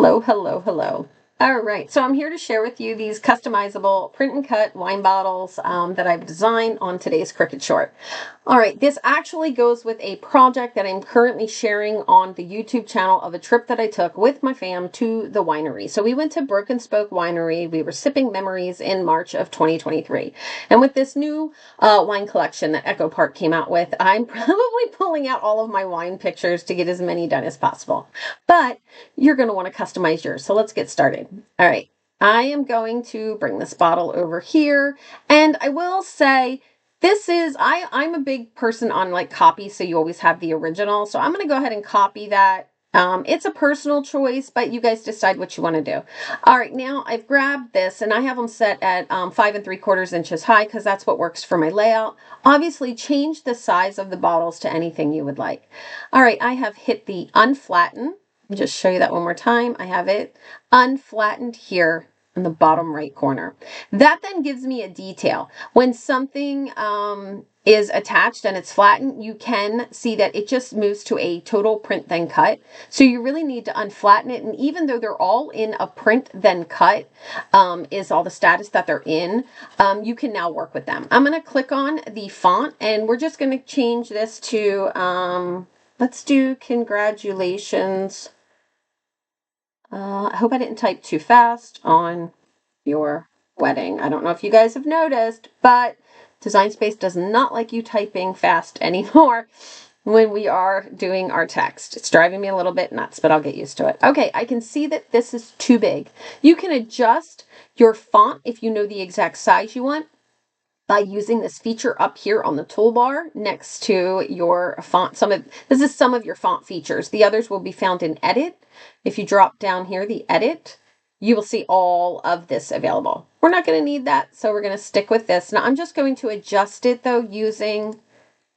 Hello, hello, hello. All right, so I'm here to share with you these customizable print and cut wine bottles that I've designed on today's Cricut short. All right, this actually goes with a project that I'm currently sharing on the YouTube channel of a trip that I took with my fam to the winery. So we went to Broken Spoke Winery. We were sipping memories in March of 2023. And with this new wine collection that Echo Park came out with, I'm probably pulling out all of my wine pictures to get as many done as possible. But you're going to want to customize yours. So let's get started. All right. I am going to bring this bottle over here. And I will say, I'm a big person on like copy, so you always have the original. So I'm going to go ahead and copy that. It's a personal choice, but you guys decide what you want to do. All right, now I've grabbed this and I have them set at 5 3/4 inches high because that's what works for my layout. Obviously, change the size of the bottles to anything you would like. All right, I have hit the unflatten. Just show you that one more time. I have it unflattened here in the bottom right corner. That then gives me a detail. When something is attached and it's flattened, you can see that it just moves to a total print then cut. So you really need to unflatten it. And even though they're all in a print then cut, is all the status that they're in, you can now work with them. I'm going to click on the font and we're just going to change this to, let's do congratulations. I hope I didn't type too fast on your wedding. I don't know if you guys have noticed, but Design Space does not like you typing fast anymore when we are doing our text. It's driving me a little bit nuts, but I'll get used to it. Okay, I can see that this is too big. You can adjust your font if you know the exact size you want by using this feature up here on the toolbar next to your font. This is some of your font features. The others will be found in Edit. If you drop down here, the Edit, you will see all of this available. We're not going to need that, so we're going to stick with this. Now I'm just going to adjust it though using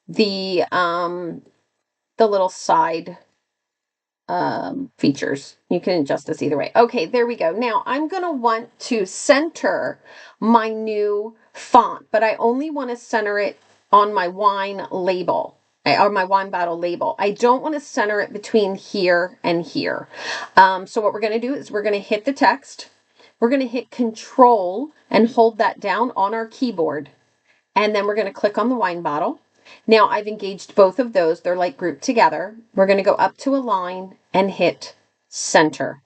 the little side features. You can adjust this either way. Okay, there we go. Now I'm going to want to center my new font, but I only want to center it on my wine label or my wine bottle label. I don't want to center it between here and here. So what we're going to do is we're going to hit the text. We're going to hit Control and hold that down on our keyboard. And then we're going to click on the wine bottle. Now I've engaged both of those. They're like grouped together. We're going to go up to Align and hit Center.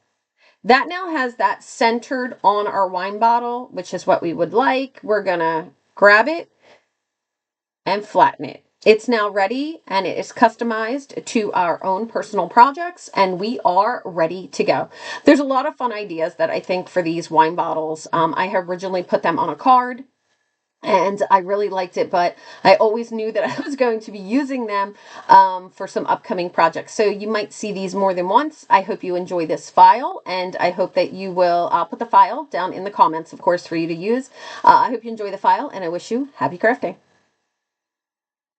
That now has that centered on our wine bottle, which is what we would like. We're going to grab it and flatten it. It's now ready and it is customized to our own personal projects and we are ready to go. There's a lot of fun ideas that I think for these wine bottles. I have originally put them on a card. And I really liked it, but I always knew that I was going to be using them for some upcoming projects. So you might see these more than once. I hope you enjoy this file, and I hope that you will put the file down in the comments, of course, for you to use. I hope you enjoy the file, and I wish you happy crafting.